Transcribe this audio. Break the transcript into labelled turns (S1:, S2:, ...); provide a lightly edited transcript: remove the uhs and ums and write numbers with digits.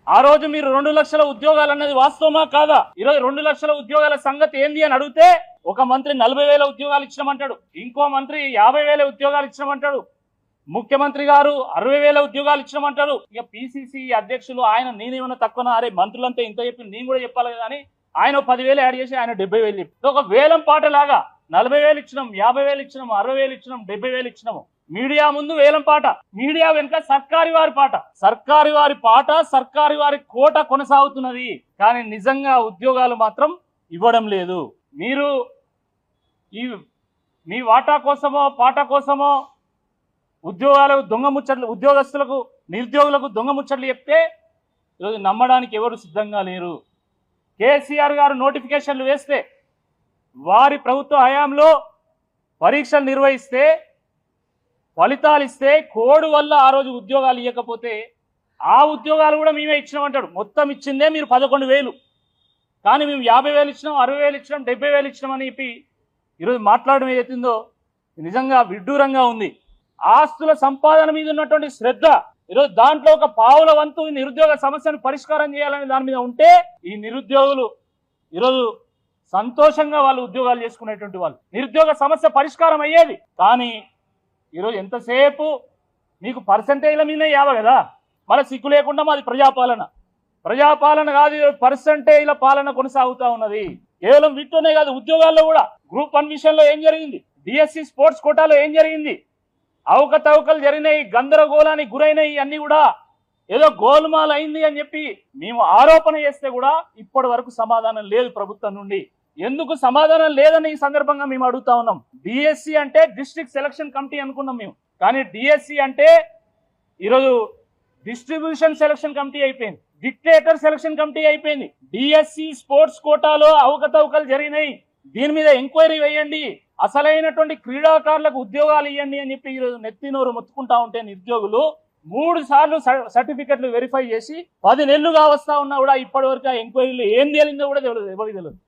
S1: ఆ రోజు మీరు 2 లక్షల ఉద్యోగాలు అన్నది వాస్తవమా కాదా? ఈరోజు 2 లక్షల ఉద్యోగాల సంగతి ఏంది అని అడిగితే ఒక మంత్రి 40,000 ఉద్యోగాలు ఇచ్చినామంటాడు, ఇంకో మంత్రి 50,000 ఉద్యోగాలు ఇచ్చినామంటాడు, ముఖ్యమంత్రి గారు 60,000 ఉద్యోగాలు ఇచ్చినామంటారు. ఇక పిసిసి అధ్యక్షులు ఆయన నేనేమన్నా తక్కువ, అరే మంత్రులంతా ఇంత చెప్పి నేను కూడా చెప్పాలి కదా అని ఆయన 10,000 యాడ్ చేసి ఆయన 70,000 చెప్పి ఒక వేలం పాట లాగా 40,000 ఇచ్చినాం, 50,000 ఇచ్చినాం, 60,000 ఇచ్చినాం, 70,000 ఇచ్చినాము. మీడియా ముందు వేలం పాట, మీడియా వెనుక సర్కారు వారి పాట, సర్కారు వారి పాట, సర్కారు వారి కోట కొనసాగుతున్నది. కానీ నిజంగా ఉద్యోగాలు మాత్రం ఇవ్వడం లేదు. మీరు ఈ మీ వాటా కోసమో పాట కోసమో ఉద్యోగాలకు దొంగ ముచ్చట్లు, ఉద్యోగస్తులకు నిరుద్యోగులకు దొంగ ముచ్చట్లు చెప్తే ఈరోజు నమ్మడానికి ఎవరు సిద్ధంగా లేరు. కేసీఆర్ గారు నోటిఫికేషన్లు వేస్తే, వారి ప్రభుత్వ హయాంలో పరీక్షలు నిర్వహిస్తే, ఫలితాలు ఇస్తే, కోడ్ వల్ల ఆ రోజు ఉద్యోగాలు ఇవ్వకపోతే ఆ ఉద్యోగాలు కూడా మేమే ఇచ్చినామంటాడు. మొత్తం ఇచ్చిందే మీరు 11,000, కానీ మేము 50,000 ఇచ్చినాం, 60,000 ఇచ్చినాం, 70,000 ఇచ్చినాం అని చెప్పి ఈరోజు మాట్లాడడం ఏదైతుందో నిజంగా విడ్డూరంగా ఉంది. ఆస్తుల సంపాదన మీద ఉన్నటువంటి శ్రద్ధ ఈరోజు దాంట్లో ఒక పావుల వంతు ఈ నిరుద్యోగ సమస్యను పరిష్కారం చేయాలని దాని మీద ఉంటే ఈ నిరుద్యోగులు ఈరోజు సంతోషంగా వాళ్ళు ఉద్యోగాలు చేసుకునేటువంటి వాళ్ళు, నిరుద్యోగ సమస్య పరిష్కారం అయ్యేది. కానీ ఈరోజు ఎంతసేపు మీకు పర్సంటేజ్ల మీదనే యావ కదా, మన సిగ్గు లేకుండా మాది ప్రజాపాలన, ప్రజాపాలన కాదు, పర్సంటేజ్ల పాలన కొనసాగుతూ ఉన్నది. కేవలం వీటితోనే కాదు, ఉద్యోగాల్లో కూడా గ్రూప్ 1 విషయంలో ఏం జరిగింది, డిఎస్సి స్పోర్ట్స్ కోటాలో ఏం జరిగింది, అవకతవకలు జరిగినాయి, గందరగోళానికి గురైనాయి, అన్ని కూడా ఏదో గోల్మాల్ అయింది అని చెప్పి మేము ఆరోపణ చేస్తే కూడా ఇప్పటి వరకు సమాధానం లేదు ప్రభుత్వం నుండి. ఎందుకు సమాధానం లేదని ఈ సందర్భంగా మేము అడుగుతా ఉన్నాం. డిఎస్సి అంటే డిస్ట్రిక్ట్ సెలక్షన్ కమిటీ అనుకున్నాం మేము, కానీ డిఎస్సి అంటే ఈరోజు డిస్ట్రిబ్యూషన్ సెలక్షన్ కమిటీ అయిపోయింది, డిక్టేటర్ సెలక్షన్ కమిటీ అయిపోయింది. డిఎస్సి స్పోర్ట్స్ కోటాలో అవకతవకలు జరిగినాయి, దీని మీద ఎంక్వైరీ వేయండి, అసలైనటువంటి క్రీడాకారులకు ఉద్యోగాలు ఇవ్వండి అని చెప్పి ఈరోజు నెత్తినోరు మొత్తుకుంటా ఉంటే నిరుద్యోగులు 3 సార్లు సర్టిఫికెట్లు వెరిఫై చేసి 10 నెలలుగా వస్తా ఉన్నా కూడా ఇప్పటి వరకు ఆ ఎంక్వైరీలు ఏం తేలిందో కూడా తెలియదు, ఎవరికి తెలియదు.